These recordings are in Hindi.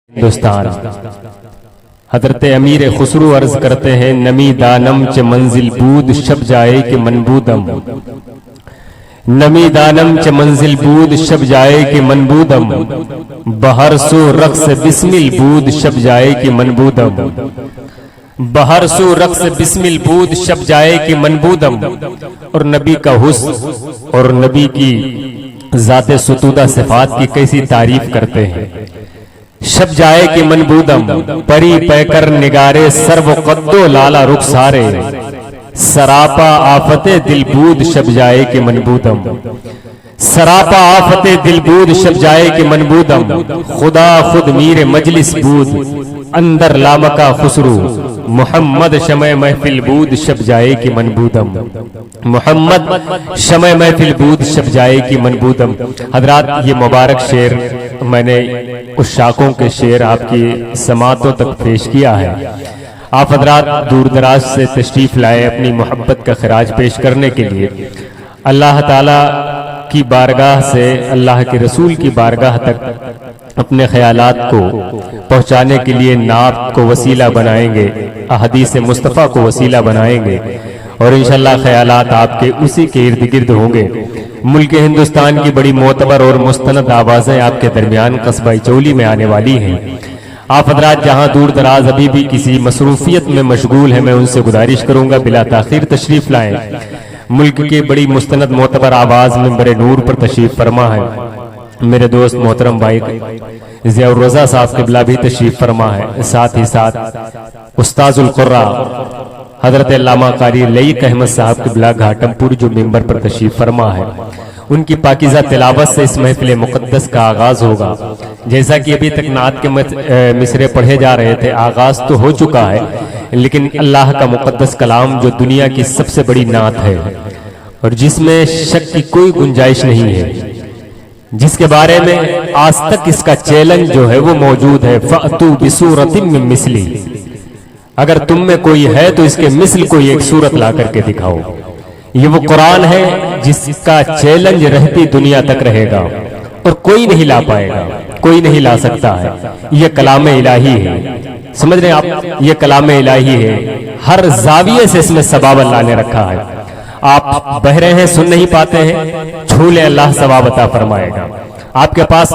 हिंदुस्तान। हजरत अमीर खुसरू अर्ज करते हैं, नमी दानम च मंजिल बूद शब जाए कि मनबूदम, नमी दानम च मंजिल बूद शब जाए कि मनबूदम, बहर सो रक्स बिस्मिल बूद शब जाए कि मनबूदम, बहर सो रक्स बिस्मिल बूद शब जाए कि मनबूदम। और नबी का हुस्न और नबी की जाते सुतूदा सिफात की कैसी तारीफ करते हैं। शब जाए कि मनबूदम, परी पैकर निगारे सर्व कद्दो लाला रुखसारे, सरापा आफते दिलबूद शब जाए कि मनबूदम, सरापा आफते दिलबूद शब जाए कि मनबूदम, खुदा खुद मीर मजलिस बूद अंदर लामका खुसरू, मोहम्मद शमय महफिल बूद शब जाए कि मनबूदम, मोहम्मद शमय महफिल बूद शब जाए कि मनबूदम। हजरात, ये मुबारक शेर मैंने उस शाखों के शेर आपकी समातों तक पेश किया है। आप हजरात दूर दराज से तशरीफ लाए अपनी मोहब्बत का खराज पेश करने के लिए। अल्लाह ताला की बारगाह से अल्लाह के रसूल की बारगाह तक अपने ख्यालात को पहुंचाने के लिए नात को वसीला बनाएंगे, अहदीस मुस्तफ़ा को वसीला बनाएंगे और इंशाअल्लाह ख्यालात आपके उसी के इर्द गिर्द होंगे। मुल्क हिंदुस्तान की बड़ी मोतबर और मुस्तनद आवाज़ें आपके दरमियान कस्बा चौली में आने वाली हैं। आप हजरात जहां दूर दराज अभी भी किसी मसरूफियत में मशगूल है, मैं उनसे गुजारिश करूंगा बिला ताखीर तशरीफ लाएं। मुल्क की बड़ी मुस्तनद मोतबर आवाज़ में बड़े नूर पर तशरीफ फरमा है मेरे दोस्त मोहतरम भाई ज़ियाउर रज़ा साहब क़िबला भी तशरीफ फरमा है। साथ ही साथ उस्ताजुल क़ुर्रा हजरत अल्लामा कारी लईक अहमद साहब क़िबला घाटमपुर जो मिंबर पर तशरीफ फरमा है। उनकी पाकीज़ा तिलावत से इस महफिल मुक़द्दस का आगाज़ होगा। जैसा कि अभी तक नात के मिसरे पढ़े जा रहे थे, आगाज़ तो हो चुका है, लेकिन अल्लाह का मुक़द्दस कलाम जो दुनिया की सबसे बड़ी नात है और जिसमें शक की कोई गुंजाइश नहीं है, जिसके बारे में आज तक इसका चैलेंज जो है वो मौजूद है, फ़अतू बिसूरतिम मिन मिस्ली, अगर तुम में कोई है तो इसके मिस्ल कोई एक सूरत ला करके दिखाओ। ये वो कुरान है जिसका चैलेंज रहती दुनिया तक रहेगा और कोई नहीं ला पाएगा, कोई नहीं ला सकता है। ये कलाम इलाही है, समझ रहे हैं आप, ये कलाम इलाही है। हर जाविये से इसमें सवाब अल्लाह ने रखा है। आप बह रहे हैं, सुन नहीं पाते हैं, छू ले, अल्लाह सवाब अता फरमाएगा। आपके पास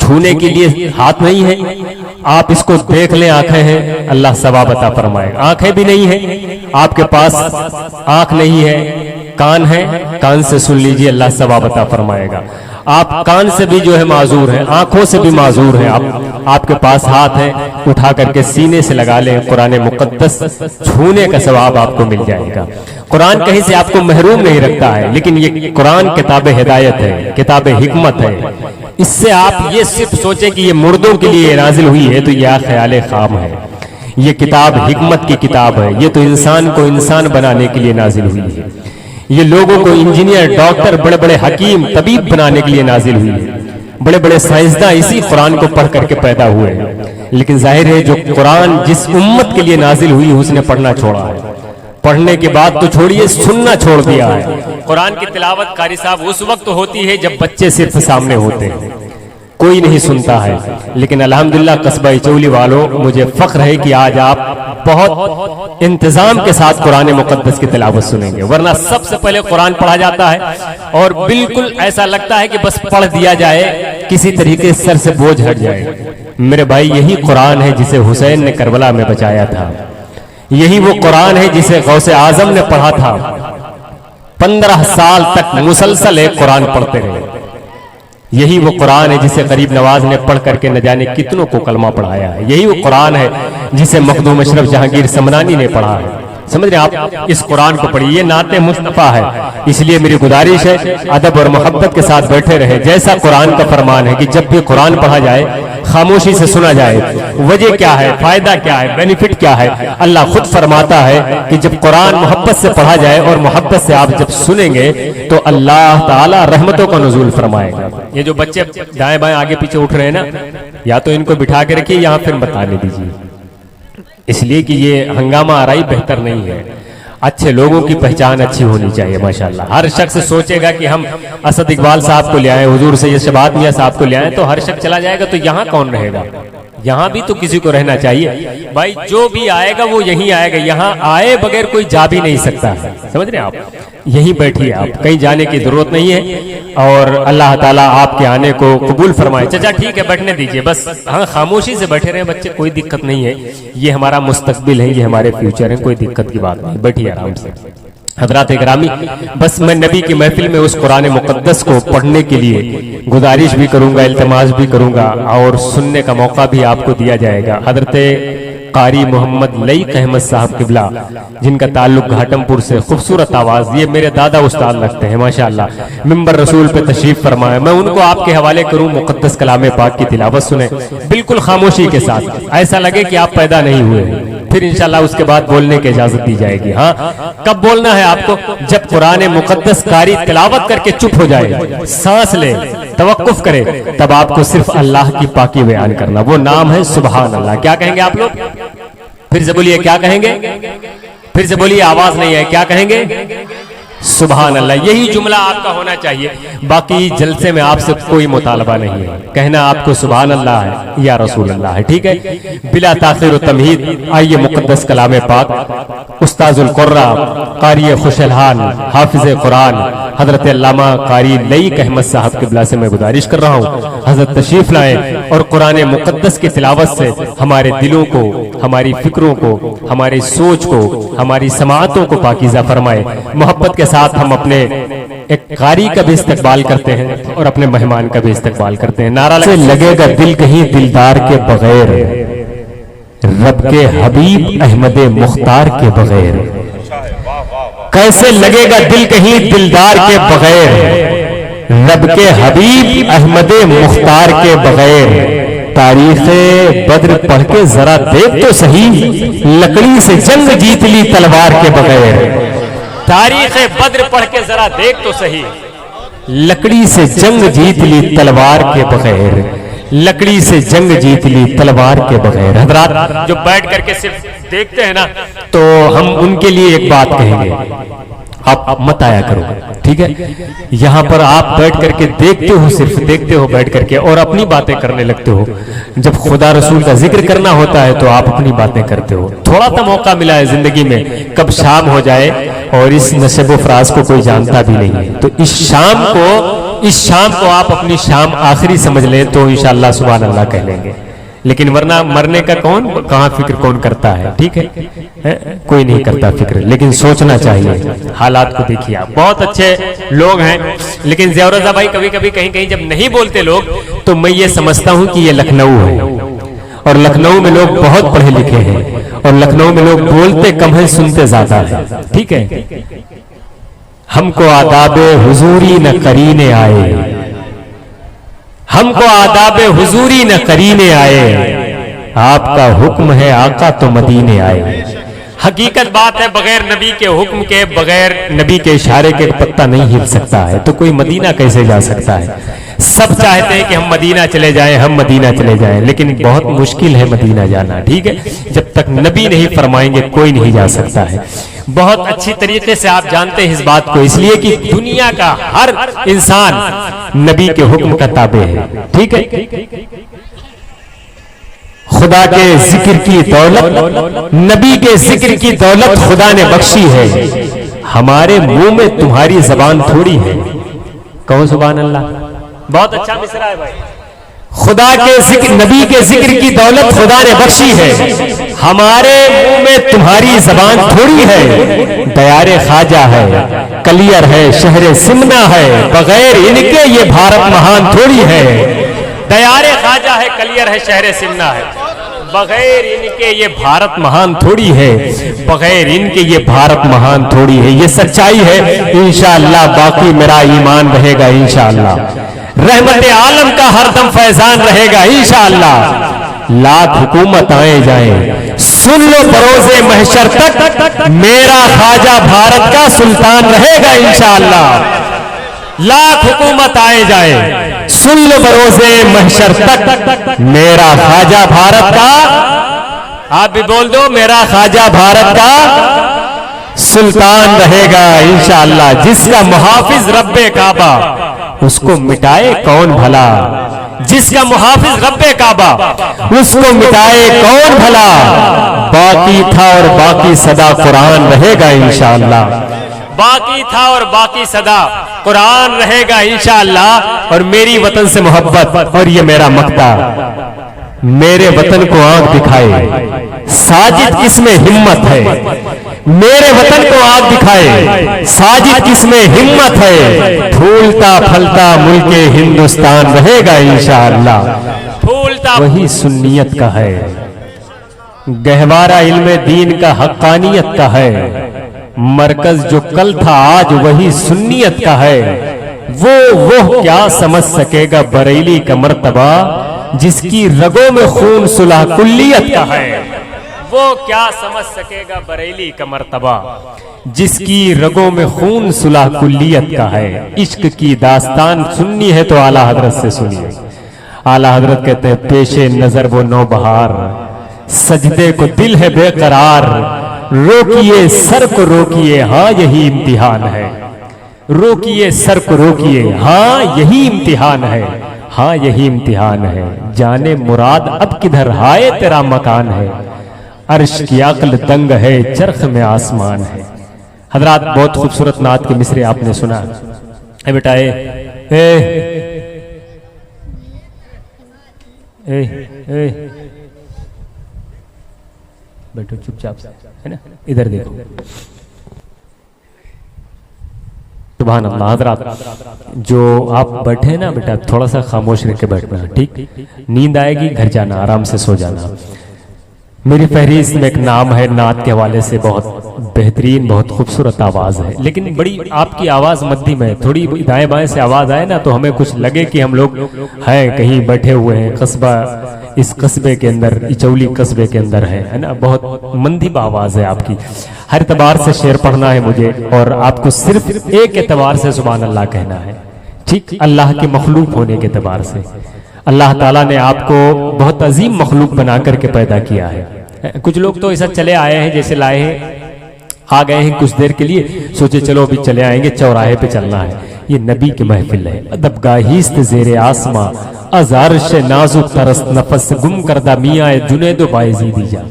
छूने के लिए हाथ नहीं है, आप इसको देख लें, आंखें हैं, अल्लाह सवाब अता फरमाएगा। आंखें भी नहीं है, आपके पास आंख नहीं है, कान है, कान से सुन लीजिए, अल्लाह सवाब अता फरमाएगा। आप कान से भी जो है माजूर हैं, आंखों से भी माजूर हैं, आपके पास हाथ है, उठा करके सीने से लगा लें, कुरान मुक़द्दस छूने का सवाब आपको मिल जाएगा। कुरान कहीं से आपको महरूम नहीं रखता है, लेकिन ये कुरान किताब हिदायत है, किताब हिकमत है। इससे आप ये सिर्फ सोचें कि ये मुर्दों के लिए नाजिल हुई है तो यह ख्याल खाम है। ये किताब हिकमत की किताब है, ये तो इंसान को इंसान बनाने के लिए नाजिल हुई है। ये लोगों को इंजीनियर, डॉक्टर, बड़े बड़े हकीम, तबीब बनाने के लिए नाजिल हुई है। बड़े बड़े साइंसदान इसी कुरान को पढ़ करके पैदा हुए हैं। लेकिन जाहिर है जो कुरान जिस उम्मत के लिए नाजिल हुई उसने पढ़ना छोड़ा है। पढ़ने के बाद तो छोड़िए, सुनना छोड़ दिया है। कुरान की तिलावत कारी साहब उस वक्त होती है जब बच्चे सिर्फ सामने होते हैं, कोई नहीं सुनता है। लेकिन अल्हम्दुलिल्लाह कस्बा चौली वालों, मुझे फख्र है कि आज आप बहुत इंतजाम के साथ कुरान मुक़द्दस की तिलावत सुनेंगे। वरना सबसे पहले कुरान पढ़ा जाता है और बिल्कुल ऐसा लगता है कि बस पढ़ दिया जाए, किसी तरीके से सर से बोझ हट जाए। मेरे भाई, यही कुरान है जिसे हुसैन ने करबला में बचाया था। यही वो कुरान है जिसे गौसे आजम ने पढ़ा था। 15 साल तक मुसलसल एक कुरान पढ़ते रहे। यही वो कुरान है जिसे गरीब नवाज ने पढ़ करके न जाने कितनों को कलमा पढ़ाया है। यही वो कुरान है जिसे मखदूम अशरफ जहांगीर समनानी ने पढ़ा है। समझ रहे हैं आप, इस कुरान को पढ़िए, ये नाते मुस्तफ़ा है। इसलिए मेरी गुजारिश है, अदब और मोहब्बत के साथ बैठे रहे। जैसा कुरान का फरमान है कि जब भी कुरान पढ़ा जाए खामोशी से सुना जाए। वजह क्या है, फायदा क्या है, बेनिफिट क्या है, अल्लाह खुद फरमाता है कि जब कुरान मोहब्बत से पढ़ा जाए और मोहब्बत से आप जब सुनेंगे तो अल्लाह ताला रहमतों का नुज़ूल फरमाएगा। ये जो बच्चे दाएं बाएं आगे पीछे उठ रहे हैं ना, या तो इनको बिठा के रखिए या फिर बताने दीजिए, इसलिए कि ये हंगामा आराई बेहतर नहीं है। अच्छे लोगों की पहचान अच्छी होनी चाहिए माशाल्लाह। हर शख्स सोचेगा कि हम असद इकबाल साहब को ले आए, हुजूर सैयद शबात मियां साहब को ले आए, तो हर शख्स चला जाएगा तो यहाँ कौन रहेगा। यहाँ भी तो किसी को रहना चाहिए भाई, जो भी आएगा वो यहीं आएगा, यहाँ आए बगैर कोई जा भी नहीं सकता, समझ रहे हैं आप, यहीं बैठिए आप, कहीं जाने की जरूरत नहीं है। और अल्लाह ताला आपके आने को कबूल फरमाए। चाचा ठीक है बैठने दीजिए, बस हाँ खामोशी से बैठे रहे बच्चे, कोई दिक्कत नहीं है, ये हमारा मुस्तकबिल है, ये हमारे फ्यूचर है, कोई दिक्कत की बात नहीं, बैठिए आराम से। हजरात इकरामी, बस मैं नबी की महफिल में उस कुरान मुकद्दस को पढ़ने के लिए गुजारिश भी करूंगा, इल्तमास भी करूंगा और सुनने का मौका भी आपको दिया जाएगा। हजरत कारी मोहम्मद लईक अहमद साहब किबला, जिनका ताल्लुक घाटमपुर से, खूबसूरत आवाज, ये मेरे दादा उस्ताद लगते हैं माशाअल्लाह, मिंबर रसूल पे तशरीफ फरमाए। मैं उनको आपके हवाले करूं, मुकद्दस कलाम पाक की तिलावत सुने बिल्कुल खामोशी के साथ, ऐसा लगे कि आप पैदा नहीं हुए, फिर इंशाल्लाह उसके बाद बोलने की इजाजत दी जाएगी। हाँ, कब बोलना है आपको? जब कुरान मुकद्दस कारी तिलावत करके चुप हो जाए, सांस ले, तवक्कुफ करे, तब आपको सिर्फ अल्लाह की पाकी बयान करना, वो नाम है सुभान अल्लाह। क्या कहेंगे आप लोग? फिर से बोलिए, क्या कहेंगे? फिर से बोलिए, आवाज नहीं है, क्या कहेंगे? सुभान अल्लाह। यही जुमला आपका होना चाहिए, बाकी जलसे में आपसे कोई मुतालबा नहीं है, कहना आपको सुभान अल्लाह है या रसूल अल्लाह है, ठीक है। बिला ताखिर व तमहीद आइए मुकद्दस कलाम पाक, उस्ताजुल कुर्रा कारी खुशलहान हाफिज कुरान हजरत अल्लामा कारी लईक अहमद साहब किबला से मैं गुजारिश कर रहा हूँ, हजरत तशरीफ लाएं और कुरान मुकद्दस की तिलावत से हमारे दिलों को, हमारी फिक्रों को, हमारी सोच को, हमारी समाअतों को पाकीज़ा फरमाए। मोहब्बत के साथ हम अपने एक कारी का भी इस्तकबाल करते हैं और अपने मेहमान का भी इस्तकबाल करते हैं। नारा लगेगा दिल कहीं दिलदार के बगैर, रब के हबीब अहमद मुख्तार के बगैर। कैसे लगेगा दिल कहीं दिलदार के बगैर, रब के हबीब अहमद मुख्तार के बगैर। तारीखे बद्र पढ़ के जरा देख तो सही, लकड़ी से जंग जीत ली तलवार के बगैर। तारीखे बद्र पढ़ के जरा देख तो सही, लकड़ी से जंग जीत ली तलवार के बगैर, लकड़ी से जंग जीत ली तलवार के बगैर। हजरात जो बैठ करके सिर्फ देखते हैं ना, तो हम उनके लिए एक बात कहेंगे, आप मत आया करो, ठीक है। यहाँ पर आप बैठ करके देखते हो, सिर्फ देखते हो बैठ करके और अपनी बातें करने लगते हो। जब खुदा रसूल का जिक्र करना होता है तो आप अपनी बातें करते हो। थोड़ा सा मौका मिला है जिंदगी में, कब शाम हो जाए और इस नशब फराज को कोई जानता भी नहीं है, तो इस शाम को आप अपनी शाम आखिरी समझ लें तो इंशाअल्लाह सुभान अल्लाह कह लेंगे। लेकिन वरना मरने का कहाँ फिक्र कौन करता है, ठीक है, कोई नहीं करता फिक्र, लेकिन सोचना चाहिए। हालात को देखिए आप, बहुत अच्छे लोग हैं, लेकिन ज़िया रज़ा भाई कभी कभी कहीं कहीं जब नहीं बोलते लोग, तो मैं ये समझता हूँ कि ये लखनऊ है और लखनऊ में लोग बहुत पढ़े लिखे हैं और लखनऊ में लोग बोलते कम है, सुनते ज्यादा है, ठीक है। हमको आदाबे हुजूरी न करीने आए, हमको आदाबे हुजूरी न करीने आए, आपका हुक्म है आका तो मदीने आए। हकीकत बात है, बगैर नबी के हुक्म के, बगैर नबी के इशारे के पत्ता नहीं हिल सकता है, तो कोई मदीना कैसे जा सकता है? सब चाहते हैं कि हम मदीना चले जाएं, हम मदीना चले जाएं, लेकिन बहुत मुश्किल है मदीना जाना, ठीक है। जब तक नबी नहीं फरमाएंगे कोई नहीं जा सकता है। बहुत अच्छी तरीके से आप जानते हैं इस बात को, इसलिए कि दुनिया का हर इंसान नबी के हुक्म का ताबे है, ठीक है। खुदा के जिक्र की दौलत, नबी के जिक्र की दौलत खुदा ने बख्शी है, हमारे मुंह में तुम्हारी जबान थोड़ी है। कहो सुभान अल्लाह। बहुत अच्छा मिसरा है भाई। खुदा के जिक्र, नबी के जिक्र की दौलत खुदा ने बख्शी है, हमारे मुंह में तुम्हारी जबान थोड़ी है। दयारे ख्वाजा है, कलियर है, शहर सिमना है, बगैर इनके ये भारत महान थोड़ी है। दयारे ख्वाजा है, कलियर है, शहर सिमना है, बगैर इनके ये भारत महान थोड़ी है, बगैर इनके ये भारत महान थोड़ी है। ये सच्चाई है, इंशाअल्लाह बाकी मेरा ईमान रहेगा, इंशाअल्लाह रहमत आलम का हरदम फैजान रहेगा, इंशाअल्लाह। लाख हुकूमत आए जाए, सुन लो बरोज़े महशर तक, मेरा ख्वाजा भारत का सुल्तान रहेगा, इंशाअल्लाह। लाख हुकूमत आए जाए, सुन लो बरोज़े महशर तक, मेरा ख्वाजा भारत का, आप भी बोल दो, मेरा ख्वाजा भारत का सुल्तान रहेगा, इंशाअल्लाह। जिसका मुहाफिज रब्बे काबा, उसको मिटाए कौन भला, जिसका मुहाफिज रब्बे काबा, उसको मिटाए कौन भला। बाकी था और बाकी सदा कुरान रहेगा इंशाअल्लाह। बाकी था और बाकी सदा कुरान रहेगा इंशाअल्लाह। और मेरी वतन से मोहब्बत और ये मेरा मक्ता, मेरे वतन को आंख दिखाए साजिद किसमें हिम्मत है। मेरे वतन को आंख दिखाए साजिद किसमें हिम्मत है। फूलता फलता मुल्के हिंदुस्तान रहेगा इंशाअल्लाह। फूलता वही सुन्नियत का है, गहवारा इल्मे दीन का हक्कानियत का है। मरकज जो कल था आज वही सुन्नियत का है। वो क्या समझ सकेगा बरेली का मर्तबा, जिसकी रगों में खून सुलह कुल्लियत का है। वो क्या समझ सकेगा बरेली का मर्तबा, जिसकी रगों में खून सुलह कुल्लियत का है। इश्क की दास्तान सुननी है तो आला हजरत से सुनिए। आला हजरत कहते हैं पेशे नजर वो नौबहार, सजदे को दिल है बेकरार। रोकिए सर को रोकिए हाँ यही इम्तिहान है। रोकिए सर को रोकिए हाँ यही इम्तिहान है। हाँ यही इम्तिहान है। जाने मुराद अब किधर हाय तेरा मकान है। अर्श की अक्ल दंग है चरख में आसमान है। हजरात बहुत खूबसूरत नात के मिसरे आपने सुना। ए बेटा ए बैठो चुपचाप है ना, इधर देखो। सुभान अल्लाह। हजरात जो आप बैठे ना बेटा, थोड़ा सा खामोश रह के बैठना, ठीक। नींद आएगी घर जाना, आराम से सो जाना। मेरी फहरिस्त में एक नाम है नात के हवाले से, बहुत बेहतरीन बहुत खूबसूरत आवाज़ है, लेकिन बड़ी आपकी आवाज़ मध्यम है। थोड़ी दाएं बाएं से आवाज़ आए ना तो हमें कुछ लगे कि हम लोग हैं कहीं बैठे हुए हैं कस्बा, इस कस्बे के अंदर, इचौली कस्बे के अंदर है ना। बहुत मंदिब आवाज़ है आपकी। हर एतबार से शेर पढ़ना है मुझे, और आपको सिर्फ एक एतबार से सुभान अल्लाह कहना है, ठीक। अल्लाह के मखलूक होने के एतबार से अल्लाह ताला ने आपको बहुत अजीम मखलूक बना करके पैदा किया है। कुछ लोग तो ऐसा चले आए हैं जैसे लाए हैं, आ गए हैं कुछ देर के लिए, सोचे चलो अभी चले आएंगे, चौराहे पे चलना है। ये नबी की महफिल है। अदब गाहिस्त जेरे आसमां अज़ारश नाजुक तरस नफस गुम करदा मियाँ जुनैदो बायज़ीदी जा।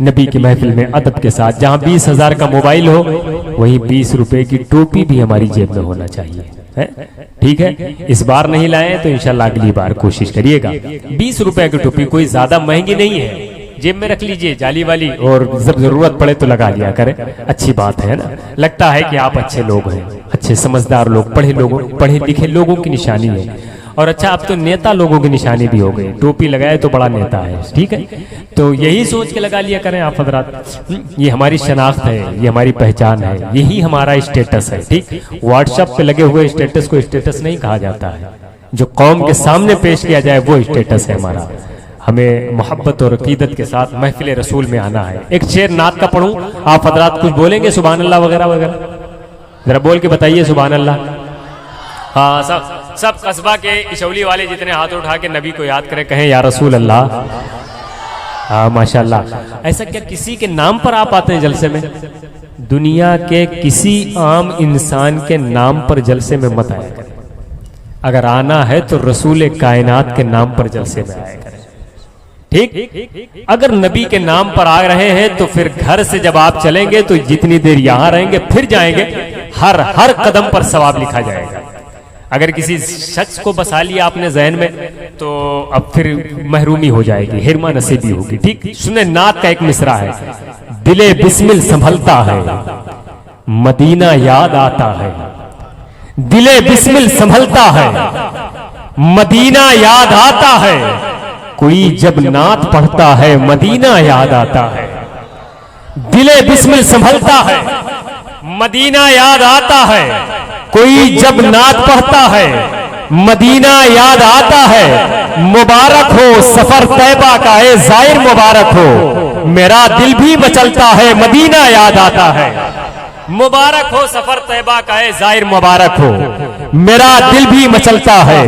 नबी की महफिल में अदब के साथ, जहाँ 20,000 का मोबाइल हो वहीं 20 रुपए की टोपी भी हमारी जेब में होना चाहिए, ठीक है। इस बार नहीं लाए तो इंशाल्लाह अगली बार कोशिश करिएगा। 20 रुपए की टोपी कोई ज्यादा महंगी नहीं है, जेब में रख लीजिए जाली वाली, और जब जरूरत पड़े तो लगा लिया करें। अच्छी बात है ना, लगता है कि आप अच्छे लोग हैं, अच्छे समझदार लोग, पढ़े लिखे लोगों की निशानी है। और अच्छा अब तो नेता लोगों की निशानी भी हो गई, टोपी लगाए तो बड़ा नेता है, ठीक है। तो यही सोच के लगा लिया करें आप हजरात। ये हमारी शनाख्त है, ये हमारी पहचान है, यही हमारा स्टेटस है, ठीक। व्हाट्सएप पे लगे हुए स्टेटस को स्टेटस नहीं कहा जाता है। जो कौम के सामने पेश किया जाए वो स्टेटस है हमारा। हमें मोहब्बत और अकीदत के साथ महफिल रसूल में आना है। एक शेर नात का पढ़ूं, आप हजरात कुछ बोलेंगे सुभान अल्लाह वगैरह वगैरह, जरा बोल के बताइए सुभान अल्लाह। हाँ, सब कस्बा के इचौली वाले जितने हाथ उठा के नबी को याद करें, कहें या रसूल अल्लाह। हाँ माशाल्लाह। ऐसा क्या किसी के नाम पर आप आते हैं जलसे में? दुनिया के किसी आम इंसान के नाम पर जलसे में मत आया करें। अगर आना है तो रसूल कायनात के नाम पर जलसे में आया करें, ठीक। अगर नबी के नाम पर आ रहे हैं तो फिर घर से जब आप चलेंगे तो जितनी देर यहां रहेंगे फिर जाएंगे, हर कदम पर सवाब लिखा जाएगा। अगर किसी शख्स को बसा लिया आपने ज़हन में तो अब फिर महरूमी हो जाएगी, हिरमा नसीबी होगी, ठीक। सुने नात का एक मिसरा है। दिले बिस्मिल संभलता है मदीना याद आता है। दिले बिस्मिल संभलता है मदीना याद आता है। कोई जब नात पढ़ता है मदीना याद आता है। दिले बिस्मिल संभलता है मदीना याद आता है। कोई जब नात पढ़ता है मदीना याद आता है। मुबारक हो सफर तैबा का ए जाहिर मुबारक हो। मेरा दिल भी मचलता है मदीना याद आता है। मुबारक हो सफर तैबा का ए जाहिर मुबारक हो। मेरा दिल भी मचलता है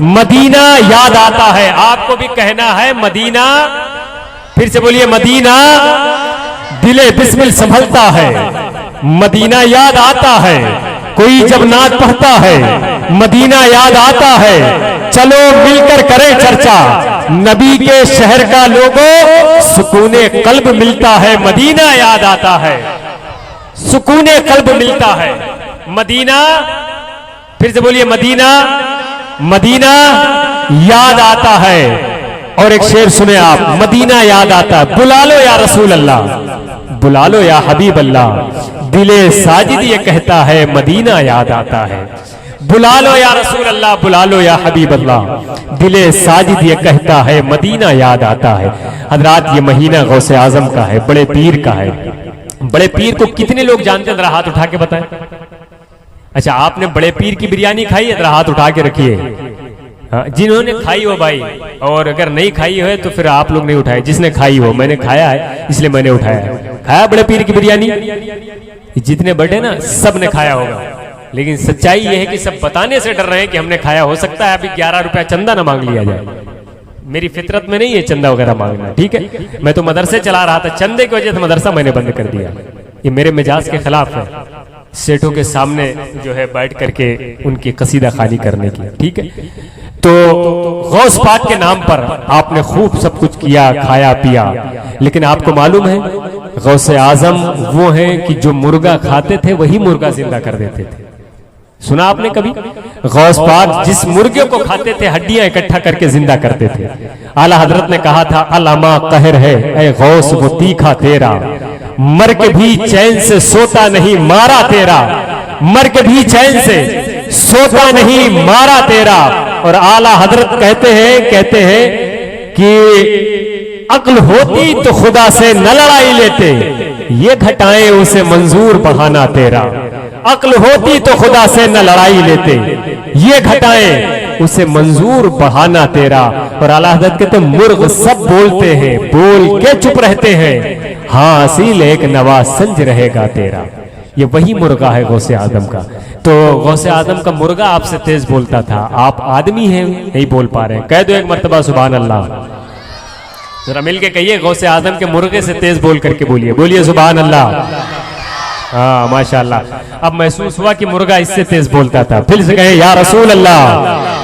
मदीना याद आता है। आपको भी कहना है मदीना, फिर से बोलिए मदीना। दिले बिस्मिल संभलता है मदीना याद आता है। कोई जब नात पढ़ता है मदीना याद आता है, चलो मिलकर करें चर्चा, नबी के शहर का लोगों सुकूने कल्ब मिलता है, मदीना याद आता है, सुकूने कल्ब मिलता है मदीना। फिर से बोलिए मदीना, मदीना याद आता है। और एक शेर सुने आप, मदीना याद आता है, बुला लो या रसूल अल्लाह, बुला लो या हबीब अल्लाह, दिले साजिद ये कहता है मदीना याद आता है। बुला लो या रसूल अल्लाह, बुला लो या हबीब अल्लाह, दिले साजिद ये कहता है मदीना याद आता है। हजरात ये महीना गौसे आजम का है, बड़े पीर का है। बड़े पीर को कितने लोग जानते हैं, जरा हाथ उठा के बताएं। अच्छा, आपने बड़े पीर की बिरयानी खाई है, जरा हाथ उठा के रखिए। जिन्होंने खाई हो भाई, और अगर नहीं खाई हो तो फिर आप लोग नहीं उठाए। जिसने खाई हो, मैंने खाया है इसलिए मैंने उठाया। खाया बड़े पीर की बिरयानी? जितने बैठे ना सब ने खाया होगा, लेकिन सच्चाई यह है कि सब बताने से डर रहे हैं कि हमने खाया। हो सकता है अभी 11 रुपया चंदा ना मांग लिया जाए। मेरी फितरत में नहीं है चंदा वगैरह मांगना, ठीक है। मैं तो मदरसे चला रहा था, चंदे की वजह से मदरसा मैंने बंद कर दिया। ये मेरे मिजाज के खिलाफ है, सेठों के सामने जो है बैठ करके उनकी कसीदा खाली करने की, ठीक है। तो गौस पाक के नाम पर आपने खूब सब कुछ किया, खाया पिया, लेकिन आपको मालूम है गौसे आजम वो हैं कि जो मुर्गा खाते थे वही मुर्गा जिंदा कर देते थे। सुना आपने कभी? गौस पाक जिस मुर्गे को खाते थे हड्डियां इकट्ठा करके जिंदा करते थे। आला हजरत ने कहा था, अलामा कहर है ऐ गौस वो तीखा तेरा, मर के भी चैन से सोता नहीं मारा तेरा, मर के भी चैन से सोता नहीं मारा तेरा। और आला हजरत कहते हैं कि अक्ल होती तो खुदा से न लड़ाई लेते, ये घटाएं उसे मंजूर बहाना तेरा। अक्ल होती तो खुदा से न लड़ाई लेते, ये घटाएं उसे मंजूर बहाना तेरा। और आला हजरत कहते मुर्ग सब बोलते हैं, बोल के चुप रहते हैं, हाँ असील एक नवा संज रहेगा तेरा। ये वही मुर्गा है गौसे आदम का। तो गौसे आदम का मुर्गा आपसे तेज बोलता था, आप आदमी हैं नहीं बोल पा रहे हैं। कह दो एक मर्तबा सुभान अल्लाह, जरा मिल के कहिए गौसे आदम के मुर्गे से तेज बोल करके बोलिए, बोलिए सुभान अल्लाह। हाँ माशाअल्लाह, अब महसूस हुआ कि मुर्गा इससे तेज बोलता था। फिर से कहे या रसूल अल्लाह।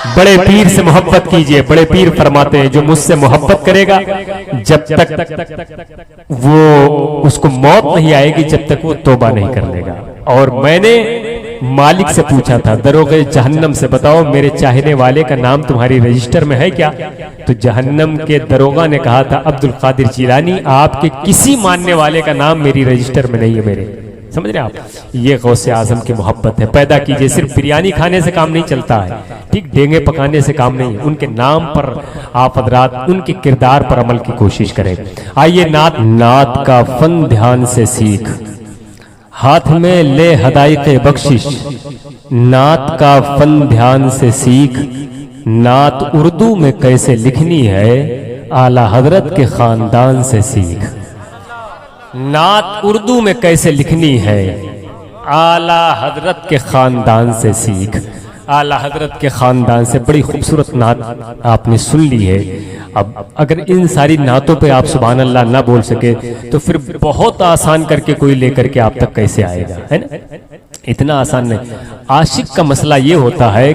बड़े पीर से मोहब्बत कीजिए। बड़े पीर फरमाते हैं जो मुझसे मोहब्बत करेगा जब तक वो उसको मौत नहीं आएगी, जब तक वो तौबा नहीं कर लेगा। और मैंने मालिक से पूछा था, दरोगे जहन्नम से बताओ मेरे चाहने वाले का नाम तुम्हारी रजिस्टर में है क्या? तो जहन्नम के दरोगा ने कहा था, अब्दुल कादिर जिलानी, आपके किसी मानने वाले का नाम मेरी रजिस्टर में नहीं है मेरे। समझ रहे आप? ये गौसे आजम की मोहब्बत है। पैदा कीजिए। सिर्फ बिरयानी खाने से काम नहीं चलता है, ठीक, डेंगे पकाने से काम नहीं। उनके नाम पर आप हजरात उनके किरदार पर अमल की कोशिश करें। आइए नात का फन ध्यान से सीख, हाथ में ले हदायक़े बख्शिश, नात का फन ध्यान से सीख, नात उर्दू में कैसे लिखनी है आला हजरत के खानदान से सीख। नात उर्दू में कैसे लिखनी है आला हजरत के खानदान से सीख। आला हजरत के खानदान से बड़ी खूबसूरत नात आपने सुन ली है। अब अगर इन सारी नातों पे आप सुभान अल्लाह ना बोल सके तो फिर बहुत आसान करके कोई लेकर के आप तक कैसे आएगा, है ना? इतना आसान नहीं। आशिक का मसला ये होता है